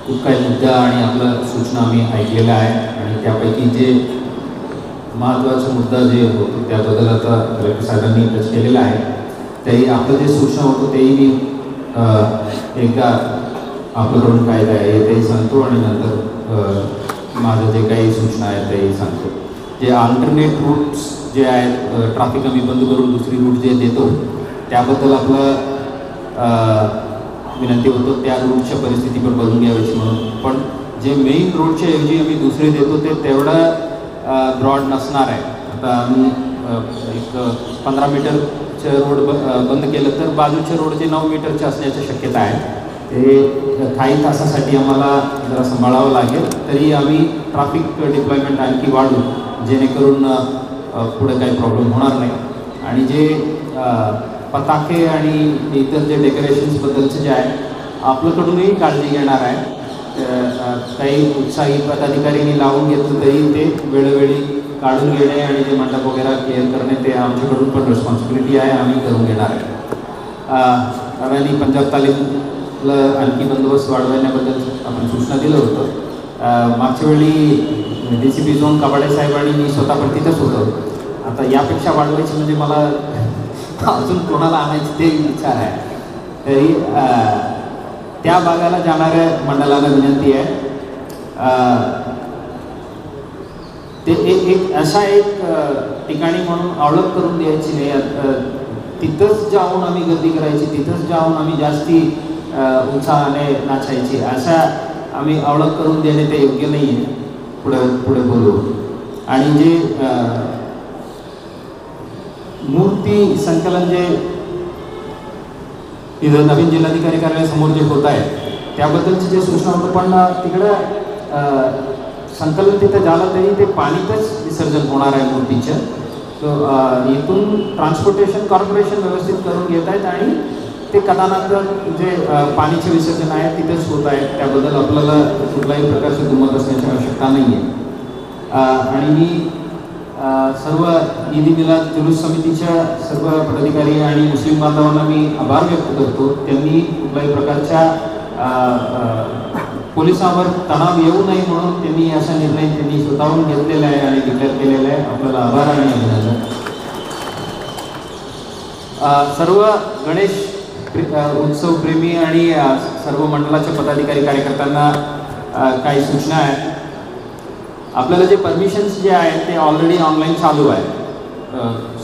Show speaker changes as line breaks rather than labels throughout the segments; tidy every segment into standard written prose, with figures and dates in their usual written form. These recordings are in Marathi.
खूप काही मुद्दा आणि आपल्या सूचना आम्ही ऐकलेल्या आहे आणि त्यापैकी जे महत्त्वाचा मुद्दा जे होतो त्याबद्दल आता कलेक्टर साहेबांनी टच केलेला आहे. त्याही आपलं जे सूचना होतं तेही मी एकदा आपल्याकडून काय काय आहे तेही सांगतो आणि नंतर माझं जे काही सूचना आहेत तेही सांगतो. जे अल्टरनेट रूट्स जे आहेत ट्रॅफिक आम्ही बंद करून दुसरी रूट जे देतो त्याबद्दल आपलं विनंती होतो त्या रूटच्या परिस्थिती पण बघून घ्यावीची म्हणून. पण जे मेन रोडच्या ऐवजी आम्ही दुसरे देतो ते तेवढं ब्रॉड नसणार आहे. आता आम्ही एक 15 मीटरचे रोड बंद केलं तर बाजूचे रोड जे 9 मीटरचे असण्याची शक्यता आहे. ते काही तासासाठी आम्हाला जरा सांभाळावं लागेल. तरी आम्ही ट्रॅफिक डिप्लॉयमेंट आणखी वाढू जेणेकरून पुढे काही प्रॉब्लेम होणार नाही. आणि जे पताके आणि इतर जे डेकोरेशन्सबद्दलचे जे आहे आपल्याकडूनही काळजी घेणार आहे. काही उत्साही पदाधिकाऱ्यांनी लावून घेतलं तरी ते वेळोवेळी काढून घेणे आणि जे मंडप वगैरे क्लिअर करणे ते आमच्याकडून पण रिस्पॉन्सिबिलिटी आहे, आम्ही करून घेणार आहे. आणि पंजाब तालीमला आणखी बंदोबस्त वाढवण्याबद्दल आपण सूचना दिलं होतं. मागच्या वेळी DCP झोन कबाडे साहेब आणि मी स्वतः पण तिथंच होतो. आता यापेक्षा वाढवायची म्हणजे मला अजून कोणाला आणायचं ते विचार आहे. तरी त्या भागाला जाणाऱ्या मंडळाला विनंती आहे ते एक अशा एक ठिकाणी म्हणून ओळख करून द्यायची नाही. तिथंच जाऊन आम्ही गर्दी करायची, तिथंच जाऊन आम्ही जास्ती उत्साहाने नाचायची अशा आम्ही ओळख करून देणे ते योग्य नाही आहे. पुढे बोलू. आणि जे मूर्ती संकलन जे इथं नवीन जिल्हाधिकारी कार्यालयासमोर जे होत आहे त्याबद्दलची जे सूचना होतं पण तिकडं संकलन तिथं झालं तरी ते पाणीतच विसर्जन होणार आहे मूर्तीचं. सो इथून ट्रान्सपोर्टेशन कॉर्पोरेशन व्यवस्थित करून घेत आहेत आणि ते कदानात जे पाणीचे विसर्जन आहे तिथेच होत आहे. त्याबद्दल आपल्याला कुठल्याही प्रकारची दुमत असण्याची आवश्यकता नाही आहे. आणि मी सर्व ईदी मिलाद जुलूस समितीच्या सर्व पदाधिकारी आणि मुस्लिम बांधवांना मी आभार व्यक्त करतो. त्यांनी कुठल्याही प्रकारच्या पोलिसांवर तणाव येऊ नये म्हणून त्यांनी असा निर्णय त्यांनी स्वतःहून घेतलेला आहे आणि डिक्लेअर केलेला आहे. आपल्याला आभार आणि अभिनंदन. सर्व गणेश उत्सव प्रेमी आणि सर्व मंडळाच्या पदाधिकारी कार्यकर्त्यांना काही सूचना आहेत. आपल्याला जे परमिशन्स जे आहेत ते ऑलरेडी ऑनलाईन चालू आहे.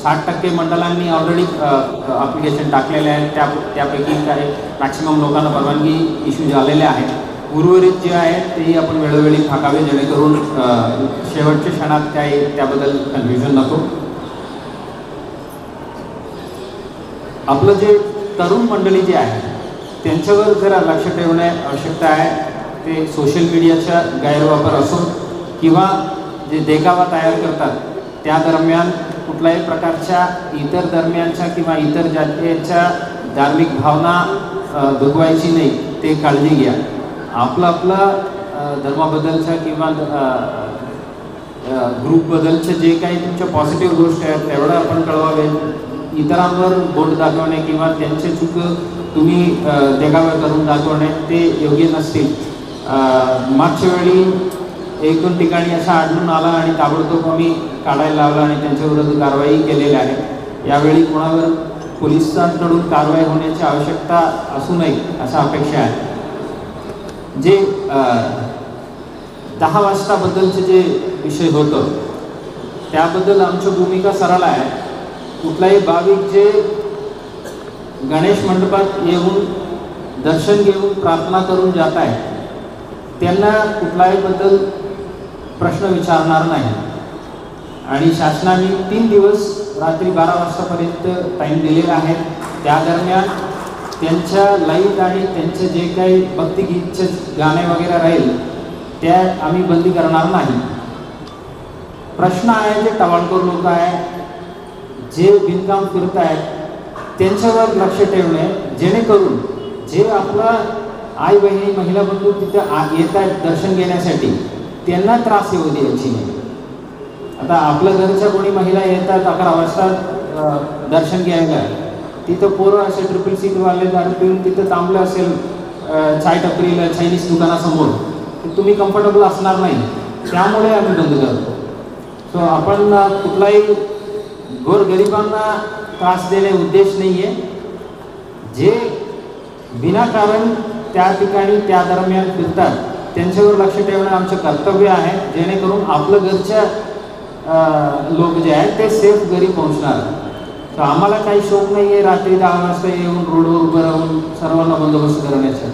60% मंडळांनी ऑलरेडी ॲप्लिकेशन टाकलेले आहेत. त्यापैकी काही मॅक्सिमम लोकांना परवानगी इश्यू झालेल्या आहेत. उर्वरित जे आहेत तेही आपण वेळोवेळी टाकावे जेणेकरून शेवटच्या क्षणात काही त्याबद्दल कन्फ्युजन नको. आपलं जे तरुण मंडळी जे आहे त्यांच्यावर जरा लक्ष ठेवणे आवश्यकता आहे. ते सोशल मीडियाचा गैरवापर असो किंवा जे देखावा तयार करतात त्या दरम्यान कुठल्याही प्रकारच्या इतर धर्मियांच्या किंवा इतर जातीच्या धार्मिक भावना दुखवायची नाही ते काळजी घ्या. आपलं धर्माबद्दलच्या किंवा ग्रुपबद्दलचे जे काही तुमच्या पॉझिटिव्ह गोष्टी आहेत तेवढं आपण कळवावे. इतरांवर बोट दाखवणे किंवा त्यांचे चूक तुम्ही देखावा करून दाखवणे ते योग्य नसतील. मागच्या वेळी 1-2 ठिकाणी असा आढळून आला आणि ताबडतोब आम्ही काढायला लावला आणि त्यांच्याविरुद्ध कारवाई केलेली आहे. यावेळी कोणावर पोलिसांकडून कारवाई होण्याची आवश्यकता असू नये असा अपेक्षा आहे. जे 10 वाजताबद्दलचे जे विषय होतं त्याबद्दल आमची भूमिका सरळ आहे. कुठलाही भाविक जे गणेश मंडपात येऊन दर्शन घेऊन प्रार्थना करून जात आहे त्यांना कुठल्याही बद्दल प्रश्न विचारणार नाही. आणि शासनाने 3 दिवस रात्री 12 वाजतापर्यंत टाईम दिलेला आहे. त्या दरम्यान त्यांच्या लाईट आणि त्यांचे जे काही भक्तिगीतचे गाणे वगैरे राहील त्या आम्ही बंदी करणार नाही. प्रश्न आहे जे टवाळखोर लोक आहे जे बिनकाम फिरत आहेत त्यांच्यावर लक्ष ठेवणे जेणेकरून जे आपला आई बहिणी महिला बंधू तिथं येत आहेत दर्शन घेण्यासाठी त्यांना त्रास येऊ द्यायची नाही. आता आपल्या घरच्या कोणी महिला येतात 11 वाजता दर्शन घ्यायला तिथं पोरं असे ट्रिपल सीटवाले दारू पिऊन तिथं थांबलं असेल चाय टपरीला चायनीज दुकानासमोर तुम्ही कम्फर्टेबल असणार नाही, त्यामुळे आम्ही बंद करतो. सो आपण कुठलाही गोरगरिबांना त्रास देणे उद्देश नाही आहे. जे विनाकारण त्या ठिकाणी त्या दरम्यान फिरतात त्यांच्यावर लक्ष ठेवणं आमचं कर्तव्य आहे, जेणेकरून आपलं घरच्या लोक जे आहेत ते सेफ घरी पोहोचणार. तर आम्हाला काही शौक नाही आहे रात्री 10 वाजता येऊन रोडवर उभं राहून सर्वांना बंदोबस्त करण्याचा.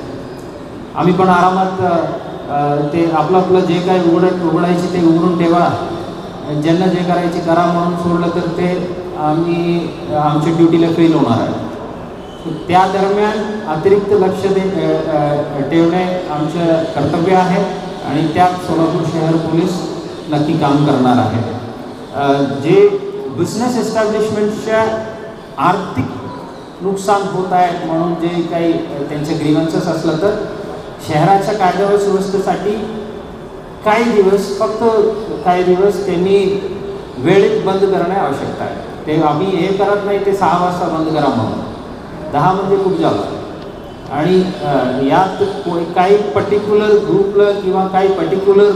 आम्ही पण आरामात ते आपलं जे काही उघडायचे ते उघडून ठेवा, ज्यांना जे करायचे करा म्हणून सोडलं तर ते आम्ही आमच्या ड्युटीला फेल होणार आहे. त्या दरम्यान अतिरिक्त लक्ष ठेवणे आमचं कर्तव्य आहे आणि त्यात सोलापूर शहर पोलीस नक्की काम करणार आहे. जे बिझनेस एस्टॅब्लिशमेंटच्या आर्थिक नुकसान होत आहे म्हणून जे काही त्यांचे ग्रीव्हन्सेस असलं तर शहराच्या कायदा व सुव्यवस्थेसाठी फक्त काही दिवस त्यांनी वेळेत बंद करणे आवश्यकता आहे. ते आम्ही हे करत नाही ते 6 वाजता बंद करा म्हणून, 10 म्हणजे खूप झालं. आणि यात काही पर्टिक्युलर ग्रुपला किंवा काही पर्टिक्युलर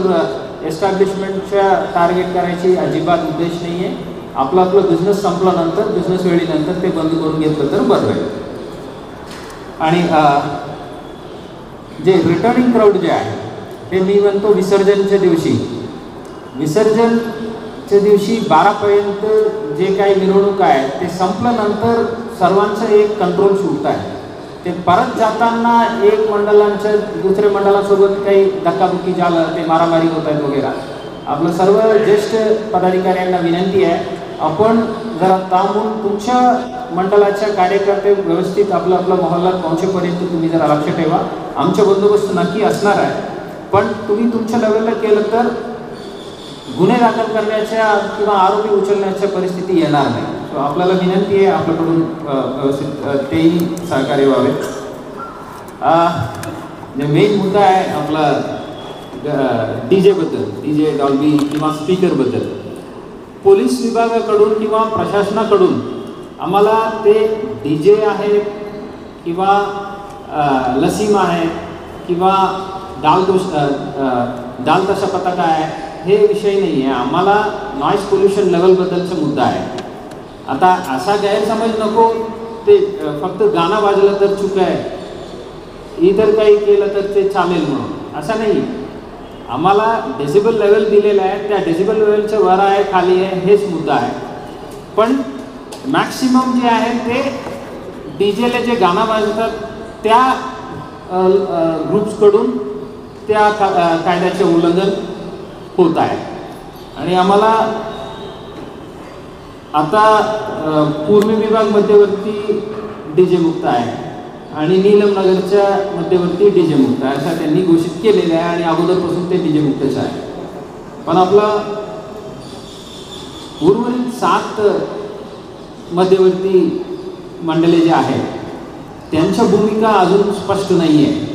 एस्टॅब्लिशमेंटच्या टार्गेट करायची अजिबात उद्देश नाही आहे. आपलं बिझनेस संपल्यानंतर बिझनेस वेळेनंतर ते बंद करून घेतलं तर बरं आहे. आणि जे रिटर्निंग क्राऊड जे आहे ते मी म्हणतो विसर्जनच्या दिवशी 12पर्यंत जे काही मिरवणूक आहे ते संपल्यानंतर सर्वांचं एक कंट्रोल सुटत आहे. ते परत जाताना एक मंडळांच्या दुसऱ्या मंडळासोबत काही धक्काबुक्की झालं, ते मारामारी होत आहेत वगैरे. आपलं सर्व ज्येष्ठ पदाधिकाऱ्यांना विनंती आहे, आपण जरा थांबून तुमच्या मंडळाच्या कार्यकर्ते व्यवस्थित आपलं मोहल्ल्यात पोहोचेपर्यंत तुम्ही जरा लक्ष ठेवा. आमचा बंदोबस्त नक्की असणार आहे, पण तुम्ही तुमच्या लेवलला केलं तर गुन्हे दाखल करण्याच्या किंवा आरोपी उचलण्याच्या परिस्थिती येणार नाही. सो आपल्याला विनंती आहे आपल्याकडून व्यवस्थित तेही सहकार्य व्हावे. मेन मुद्दा आहे आपला डीजे डॉल्बी किंवा स्पीकरबद्दल. पोलीस विभागाकडून किंवा प्रशासनाकडून आम्हाला ते डीजे आहे किंवा लसीम आहे किंवा डाल तशा पताका आहे हे विषय नाही आहे. आम्हाला नॉईज पोल्युशन लेवलबद्दलचा मुद्दा आहे. आता असा गैरसमज नको ते फक्त गाणं वाजलं तर चूक आहे, इतर काही केलं तर ते चालेल म्हणून, असं नाही. आम्हाला डेसिबल लेवल दिलेलं आहे, त्या डेसिबल लेवलच्या वर आहे खाली आहे हेच मुद्दा आहे. पण मॅक्सिमम जे आहे ते डीजेला जे गाणं वाजतात त्या ग्रुप्सकडून त्या कायद्याचे उल्लंघन होत आहे. आणि आम्हाला आता पूर्वी विभाग मध्यवर्ती डीजे मुक्त आहे आणि नीलमनगरच्या मध्यवर्ती डीजे मुक्त आहे असं त्यांनी घोषित केलेलं आहे आणि अगोदरपासून ते डीजे मुक्तच आहे. पण आपलं उर्वरित 7 मध्यवर्ती मंडळे जे आहेत त्यांच्या भूमिका अजून स्पष्ट नाही आहे.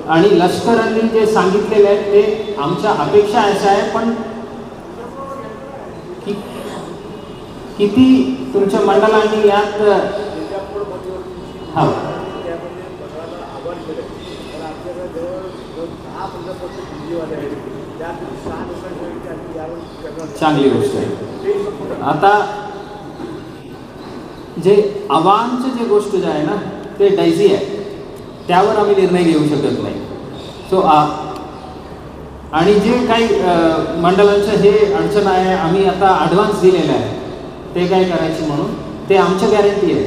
आणि लष्करांनी जे सांगितलेले आहे ते आमच्या अपेक्षा अशा आहे, पण किती तुमच्या मंडळांनी यात चांगली गोष्ट आहे. आता जे आव्हानचं जे गोष्ट जे आहे ना ते डायझी आहे, त्यावर आम्ही निर्णय घेऊ शकत नाही. सो आणि जे काही मंडळांचं हे अडचण आहे आम्ही आता ॲडव्हान्स दिलेलं आहे ते काय करायचे म्हणून ते आमच्या गॅरंटी आहे.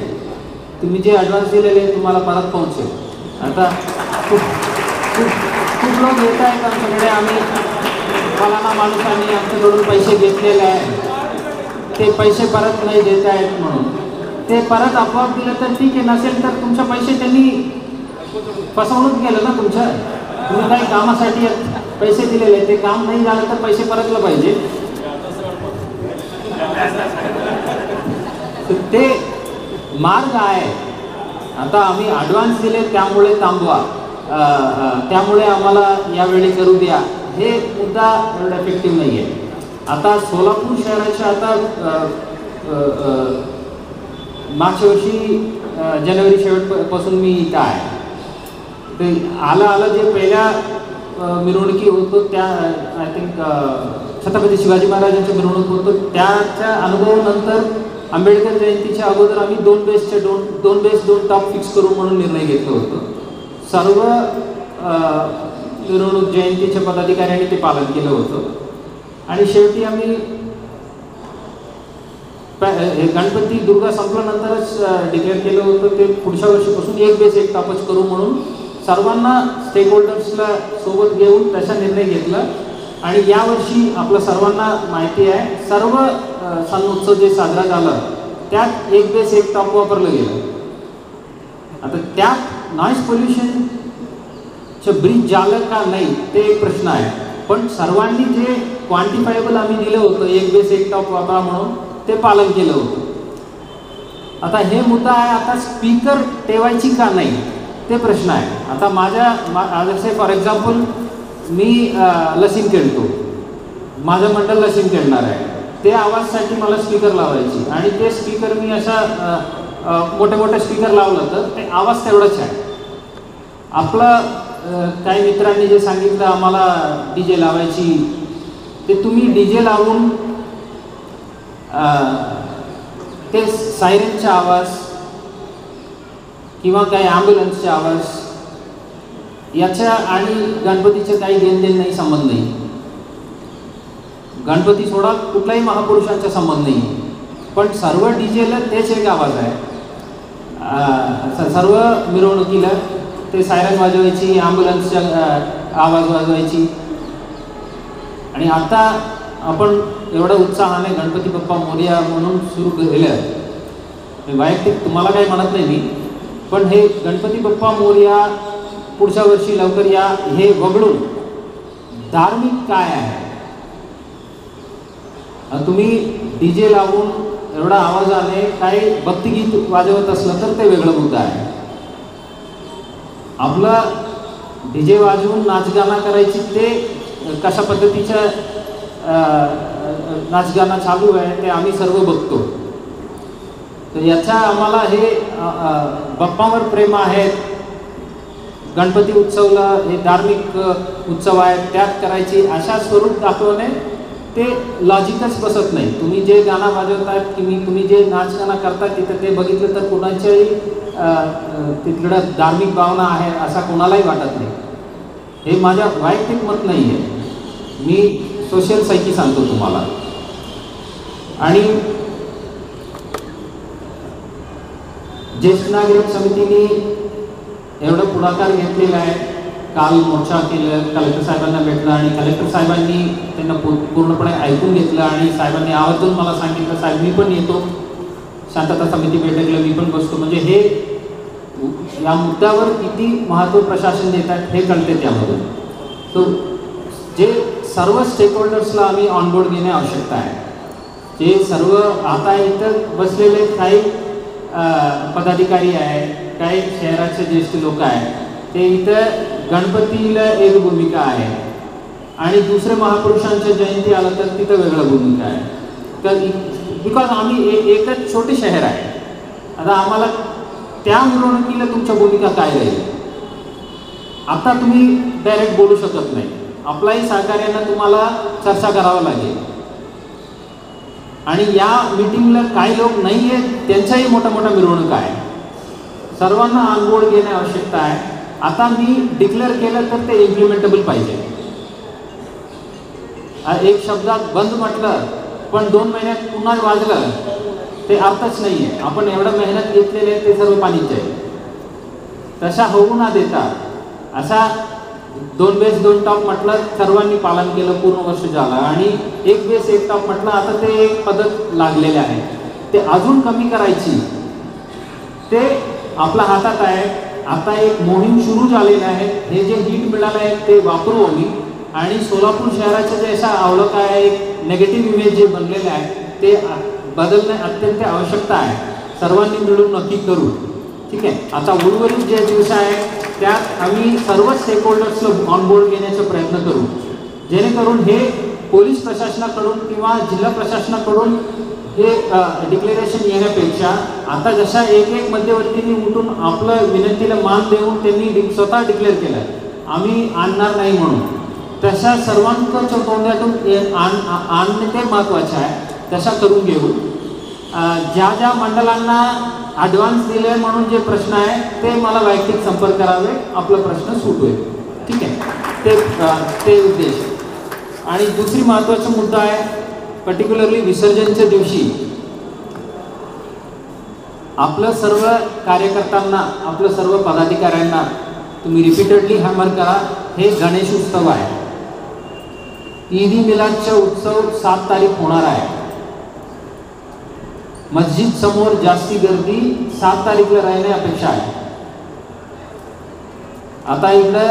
तुम्ही जे ॲडव्हान्स दिलेले आहे तुम्हाला परत पोहोचेल. आता खूप लोक येत आहेत आमच्याकडे, आम्ही फलाना माणसांनी आमच्याकडून पैसे घेतलेले आहे ते पैसे परत नाही देत आहेत म्हणून. ते परत आपोआप दिलं तर ठीक आहे, नसेल तर तुमचे पैसे त्यांनी फसवणूक केलं ना तुमच्या. तुम्ही काही कामासाठी पैसे दिलेले ते काम नाही झालं तर पैसे परतलं पाहिजे. ते मार्ग आहे. आता आम्ही ॲडव्हान्स दिले त्यामुळे थांबवा, त्यामुळे आम्हाला यावेळी करू द्या, हे मुद्दा एवढा इफेक्टिव्ह नाही आहे. आता सोलापूर शहराच्या आता मागच्या वर्षी जानेवारी शेवटपासून मी इथं आहे. ते आलं जे पहिल्या मिरवणुकी होतो त्या आय थिंक छत्रपती शिवाजी महाराजांच्या मिरवणूक होतो त्याच्या अनुभवानंतर आंबेडकर जयंतीच्या अगोदर आम्ही 2 बेस 2 टॉप फिक्स करू म्हणून निर्णय घेतला होतो. सर्व मिरवणूक जयंतीच्या पदाधिकाऱ्यांनी ते पालन केलं होतं आणि शेवटी आम्ही गणपती दुर्गा संपल्यानंतरच डिक्लेअर केलं होतं ते पुढच्या वर्षीपासून 1 बेस 1 टॉपच करू म्हणून सर्वांना स्टेक होल्डर्सला सोबत घेऊन तसा निर्णय घेतला. आणि यावर्षी आपलं सर्वांना माहिती आहे सर्व सण उत्सव जे साजरा झाला त्यात 1 बेस 1 टॉप वापरलं गेलं. आता त्यात नॉईज पोल्युशनचं ब्रिज झालं का नाही ते एक प्रश्न आहे. पण सर्वांनी जे क्वांटिफायबल आम्ही दिलं होतं 1 बेस 1 टॉप वापरा म्हणून ते पालन केलं होतं. आता हे मुद्दा आहे आता स्पीकर ठेवायची का नाही ते प्रश्न आहे. आता माझ्या फॉर एक्झाम्पल मी लसीन खेळतो, माझं मंडळ लसीन खेळणार आहे, ते आवाजसाठी मला स्पीकर लावायची आणि ते स्पीकर मी अशा मोठे स्पीकर लावलं तर ते आवाज तेवढाच आहे. आपलं काही मित्रांनी जे सांगितलं आम्हाला DJ लावायची ते तुम्ही DJ लावून ते सायरनचा आवाज किंवा काही ॲम्ब्युलन्सचे आवाज याच्या आणि गणपतीचे काही घेणदेण नाही, संबंध नाही. गणपती सोडा कुठल्याही महापुरुषांचा संबंध नाही. पण सर्व DJला तेच एक आवाज आहे. सर्व मिरवणुकीला ते सायरन वाजवायची, ॲम्ब्युलन्सच्या आवाज वाजवायची. आणि आता आपण एवढ्या उत्साहाने गणपती बाप्पा मोरया म्हणून सुरू केलं. वैयक्तिक तुम्हाला काही म्हणत नाही मी, पण हे गणपती बाप्पा मोरया पुढच्या वर्षी लवकर या हे वगळून धार्मिक काय आहे. तुम्ही DJ लावून एवढा आवाजाने काही भक्तिगीत वाजवत असलं तर ते वेगळं मुद्दा आहे. आपला DJ वाजवून नाचगाणं करायची ते कशा पद्धतीच्या नाचगाणं चालू आहे ते आम्ही सर्व बघतो. तर याचा आम्हाला हे बाप्पावर प्रेम आहे. गणपती उत्सवला हे धार्मिक उत्सव आहे त्यात करायची अशा स्वरूप दाखवणे ते लॉजिकच बसत नाही. तुम्ही जे गाणं वाजवतात तुम्ही जे नाचगाणं करतात तिथं ते बघितलं तर कोणाच्याही तिकडं धार्मिक भावना आहे असा कोणालाही वाटत नाही. हे माझ्या वैयक्तिक मत नाही आहे, मी सोशल सायकी सांगतो तुम्हाला. आणि ज्येष्ठ नागरिक समितीने एवढं पुढाकार घेतलेला आहे. काल मोर्चा केलं, कलेक्टर साहेबांना भेटलं आणि कलेक्टर साहेबांनी त्यांना पूर्णपणे ऐकून घेतलं आणि साहेबांनी आवर्जून मला सांगितलं साहेब मी पण येतो शांतता समिती बैठकीला, मी पण बसतो. म्हणजे हे या मुद्द्यावर किती महत्त्व प्रशासन देतात हे कळते त्यामधून. तो जे सर्व स्टेक होल्डर्सला आम्ही ऑनबोर्ड घेणे आवश्यकता आहे. जे सर्व आता इथं बसलेले काही पदाधिकारी आहे, काही शहराचे ज्येष्ठ लोक आहेत, ते इथं गणपतीला एक भूमिका आहे आणि दुसरे महापुरुषांच्या जयंती आलं तर तिथं वेगळं भूमिका आहे. तर बिकॉज आम्ही एकच छोटे शहर आहे. आता आम्हाला त्या मिरवणुकीला तुमच्या भूमिका काय राहील आता तुम्ही डायरेक्ट बोलू शकत नाही. आपल्याही सहकार्यानं तुम्हाला चर्चा करावं लागेल. आणि या मीटिंगला काही लोक नाही आहेत त्यांच्याही मोठ्या मिरवणूक आहे. सर्वांना ऑनबोर्ड घेणे आवश्यकता आहे. आता मी डिक्लेअर केलं तर ते इम्प्लिमेंटेबल पाहिजे. एक शब्दात बंद म्हटलं पण 2 महिन्यात पुन्हा वाजलं ते अर्थच नाही आहे. आपण एवढं मेहनत घेतलेली आहे ते सर्व पाणीच आहे. तशा होऊ न देता असा 2 बेस 2 टॉप म्हटलं सर्वांनी पालन केलं, पूर्ण वर्ष झालं. आणि 1 बेस 1 टॉप म्हटलं आता ते एक पद्धत लागलेले आहे. ते अजून कमी करायची ते आपल्या हातात आहे. आता एक मोहीम सुरू झालेली आहे. हे जे हिट मिळालं आहे ते वापरू आम्ही. आणि सोलापूर शहराचं जे असा अवलोक आहे, एक नेगेटिव्ह इमेज जे बनलेलं आहे ते बदलणे अत्यंत आवश्यकता आहे. सर्वांनी मिळून नक्की करू. ठीक आहे. आता उर्वरित जे दिवस आहे त्यात आम्ही सर्व स्टेक होल्डर्सला ऑनबोर्ड घेण्याचा प्रयत्न करू जेणेकरून हे पोलीस प्रशासनाकडून किंवा जिल्हा प्रशासनाकडून हे डिक्लेरेशन येण्यापेक्षा आता जशा एक मध्यवर्तींनी उठून आपलं विनंतीला मान देऊन त्यांनी स्वतः डिक्लेअर केलं आम्ही आणणार नाही म्हणून, तशा सर्वांच्या तोंडातून आणणे ते महत्त्वाचे आहे. तशा करून घेऊ. ज्या ज्या मंडळांना ॲडव्हान्स दिले म्हणून जे प्रश्न आहे ते मला वैयक्तिक संपर्क करावे, आपला प्रश्न सूट होईल. ठीक आहे, ते उद्देश. आणि दुसरी महत्त्वाचा मुद्दा आहे, पर्टिक्युलरली विसर्जनच्या दिवशी आपलं सर्व कार्यकर्त्यांना, आपलं सर्व पदाधिकाऱ्यांना तुम्ही रिपीटेडली हॅमर करा, हे गणेश उत्सव आहे. ईदी मिलादचा उत्सव 7 तारीख होणार आहे. मस्जिद समोर जास्ती गर्दी 7 तारीखला राहणे अपेक्षा आहे. आता इकडं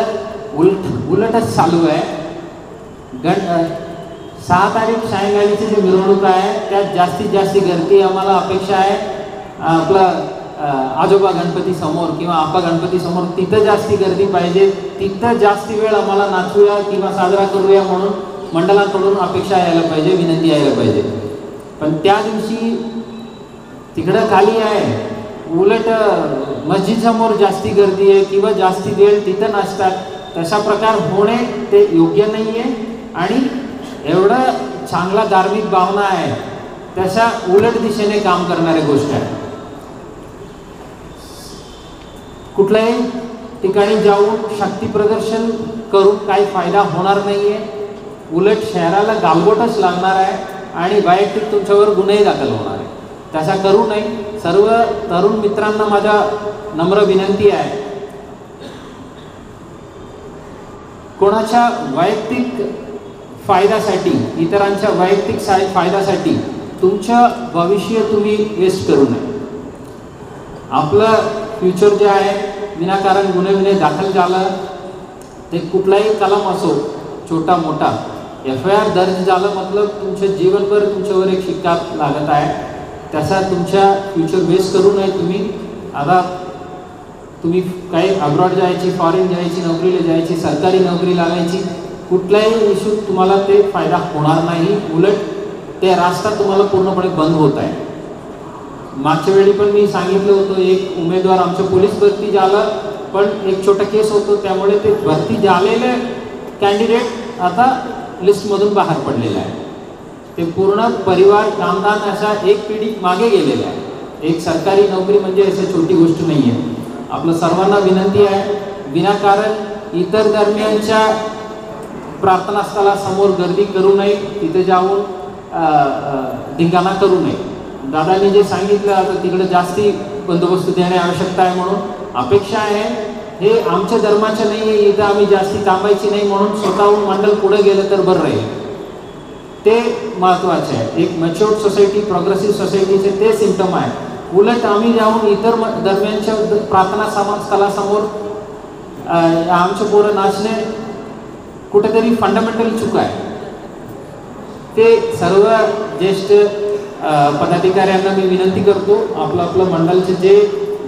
उलटच चालू आहे. 6 तारीख सायंकाळीची जी मिरवणूक आहे त्यात जास्तीत जास्त गर्दी आम्हाला अपेक्षा आहे. आपला आजोबा गणपती समोर किंवा आपा गणपती समोर तिथं जास्ती गर्दी पाहिजे, तिथं जास्ती वेळ आम्हाला नाचूया किंवा साजरा करूया म्हणून मंडळाकडून अपेक्षा यायला पाहिजे, विनंती यायला पाहिजे. पण त्या दिवशी तिकडं खाली आहे, उलट मस्जिद समोर जास्ती गर्दी आहे किंवा जास्ती वेळ तिथं नाचतात, तशा प्रकार होणे ते योग्य नाही आहे. आणि एवढं चांगला धार्मिक भावना आहे तशा उलट दिशेने काम करणारी गोष्ट आहे. कुठल्याही ठिकाणी जाऊन शक्ती प्रदर्शन करून काही फायदा होणार नाही आहे, उलट शहराला गालबोटच लागणार आहे आणि वैयक्तिक तुमच्यावर गुन्हेही दाखल होणार आहे. तसा करू नये. सर्व तरुण मित्रांना माझा नम्र विनंती आहे, कोणाच्या वैयक्तिक फायद्यासाठी, इतरांच्या वैयक्तिक फायद्यासाठी तुमचं भविष्य तुम्ही वेस्ट करू नये. आपलं फ्युचर जे आहे, विनाकारण गुन्हे दाखल झालं, ते कुठलाही कलम असो, छोटा मोठा FIR दर्ज झालं मतलब तुमच्या जीवनभर तुमच्यावर एक शिक्का लागत आहे. त्याचा तुमच्या फ्युचर वेस्ट करू नये. तुम्ही काही अब्रॉड जायची, फॉरेन जायची, नोकरीला जायची, सरकारी नोकरी लागायची, कुठल्याही इश्यूत तुम्हाला ते फायदा होणार नाही, उलट ते रास्ता तुम्हाला पूर्णपणे बंद होत आहे. मागच्या वेळी पण मी सांगितलं होतं, एक उमेदवार आमच्या पोलीस भरती झालं, पण एक छोटा केस होतो त्यामुळे ते भरती झालेले कॅन्डिडेट आता लिस्टमधून बाहेर पडलेलं आहे. ते पूर्ण परिवार कामदान अशा एक पिढी मागे गेलेलं आहे. एक सरकारी नोकरी म्हणजे अशी छोटी गोष्ट नाही आहे. आपलं सर्वांना विनंती आहे, विनाकारण इतर दरम्यानच्या प्रार्थनास्थळासमोर गर्दी करू नये, तिथे जाऊन धिंगाणा करू नये. दादांनी जे सांगितलं आता तिकडे जास्ती बंदोबस्त देणे आवश्यकता आहे म्हणून अपेक्षा आहे. हे आमच्या धर्माचं नाही आहे, इथं आम्ही जास्ती थांबायची नाही म्हणून स्वतःहून मंडळ पुढे गेलं तर बरं राहील. ते महत्त्वाचे आहे. एक मॅच्युअर्ड सोसायटी, प्रोग्रेसिव्ह सोसायटीचे ते सिम्पटम आहे. उलट आम्ही जाऊन इतर दरम्यानच्या प्रार्थना स्थळासमोर आमचे पोरं नाचणे कुठेतरी फंडामेंटल चूक आहे. ते सर्व ज्येष्ठ पदाधिकाऱ्यांना मी विनंती करतो, आपलं मंडळचे जे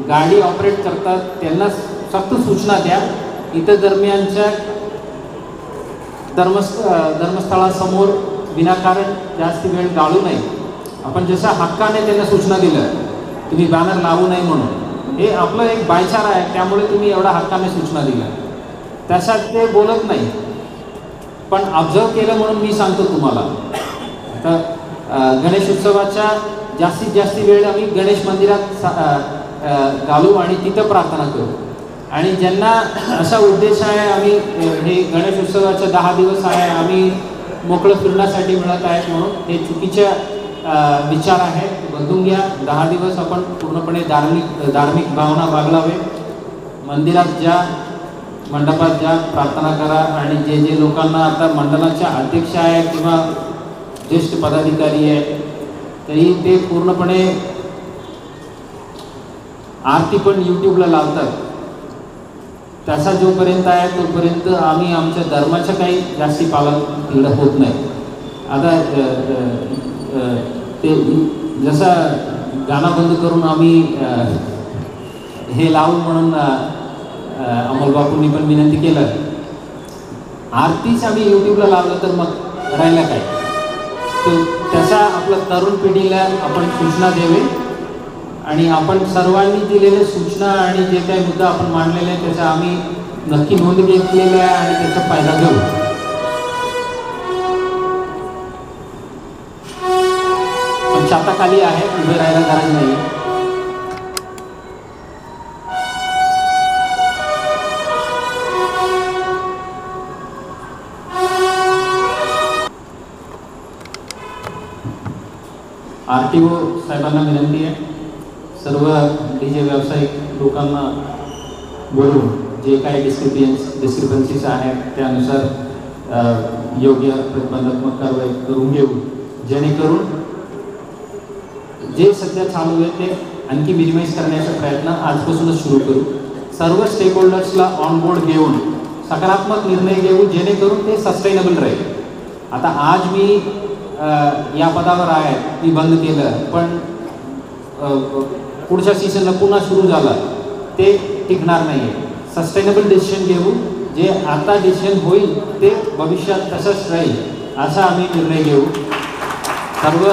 गाडी ऑपरेट करतात त्यांना सक्त सूचना द्या, इतर दरम्यानच्या धर्मस्थळासमोर विनाकारण जास्त वेळ घालू नये. आपण जसं हक्काने त्यांना सूचना दिलं, तुम्ही बॅनर लावू नये म्हणून, हे आपलं एक भाईचारा आहे, त्यामुळे तुम्ही एवढा हक्काने सूचना दिल्या. त्याच्यात ते बोलत नाही, पण ऑब्झर्व केलं म्हणून मी सांगतो तुम्हाला. आता गणेश उत्सवाच्या जास्तीत जास्त वेळ आम्ही गणेश मंदिरात घालू आणि तिथं प्रार्थना करू. आणि ज्यांना असा उद्देश आहे, आम्ही हे गणेश उत्सवाचे 10 दिवस आहे, आम्ही मोकळं फिरण्यासाठी मिळत आहेत म्हणून, हे चुकीच्या विचार आहे, बदलून घ्या. 10 दिवस आपण पूर्णपणे धार्मिक भावना बागलावे. मंदिरात जा, मंडपात जा, प्रार्थना करा. आणि जे जे लोकांना आता मंडळाच्या अध्यक्ष आहे किंवा ज्येष्ठ पदाधिकारी आहे, तरी ते पूर्णपणे आरती पण यूट्यूबला लावतात. त्याचा जोपर्यंत आहे तोपर्यंत आम्ही आमच्या धर्माचं काही जास्ती पालन तिकडं होत नाही. आता ते जसं गाणं बंद करून आम्ही हे लावून म्हणून अमोल बापूंनी पण विनंती केलं, आरतीच आम्ही यूट्यूबला लावलं तर मग राहिला काय, तर त्याचा आपल्या तरुण पिढीला आपण सूचना द्यावे आणि आपण सर्वांनी दिलेल्या सूचना आणि जे काही मुद्दा आपण मांडलेले आहे त्याचा आम्ही नक्की नोंद घेतलेला आहे आणि त्याचा फायदा घेऊ. पण छाताखाली आहे, उभे राहायला गरज नाही. RTO साहेबांना विनंती आहे, सर्व DJ व्यावसायिक लोकांना बोलून जे काही डिस्क्रिपन्सीज आहेत त्यानुसार योग्य प्रतिबंधात्मक कारवाई करून घेऊ, जेणेकरून जे सध्या चालू आहे ते आणखी मिनिमाइज करण्याचा प्रयत्न आजपासूनच सुरू करू. सर्व स्टेक होल्डर्सला ऑन बोर्ड घेऊन सकारात्मक निर्णय घेऊ, जेणेकरून ते सस्टेनेबल राहील. आता आज मी या पदावर आहे, मी बंद केलं, पण पुढच्या सीझनला पुन्हा सुरू झालं, ते टिकणार नाही आहे. सस्टेनेबल डिसिजन घेऊ, जे आता डिसिजन होईल ते भविष्यात तसंच राहील असा आम्ही निर्णय घेऊ. सर्व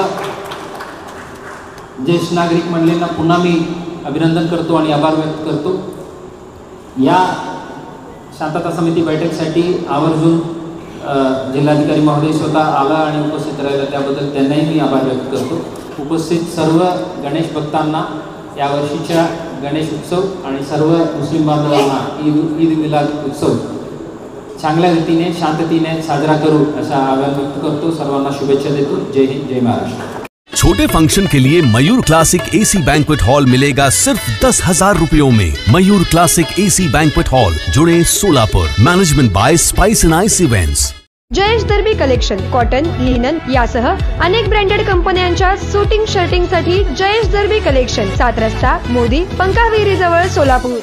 ज्येष्ठ नागरिक मंडळींना पुन्हा मी अभिनंदन करतो आणि आभार व्यक्त करतो. या शांतता समिती बैठकीसाठी आवर्जून जिल्हाधिकारी महोदय स्वतः आला आणि उपस्थित राहिला, त्याबद्दल त्यांनाही मी आभार व्यक्त करतो. उपस्थित सर्व गणेश भक्तांना यावर्षीच्या गणेश उत्सव आणि सर्व मुस्लिम बांधवांना ईद मिलाद उत्सव चांगल्या रीतीने शांततेने साजरा करू असं आवाहन व्यक्त करतो. सर्वांना शुभेच्छा देतो. जय हिंद, जय महाराष्ट्र.
छोटे फंक्शन के लिए Mayur classic AC banquet hall मिलेगा सिर्फ 10,000 रुपयों में. Mayur classic AC banquet hall, जुड़े Solapur. Management by spice and ice events.
Jayesh Darbi collection, cotton, linen यासह अनेक ब्रँडेड कंपन्यांच्या सुटिंग शर्टिंग साठी जयेश दर्बी कलेक्शन, 7 रस्ता मोदी पंकाविहिरी जवळ सोलापूर.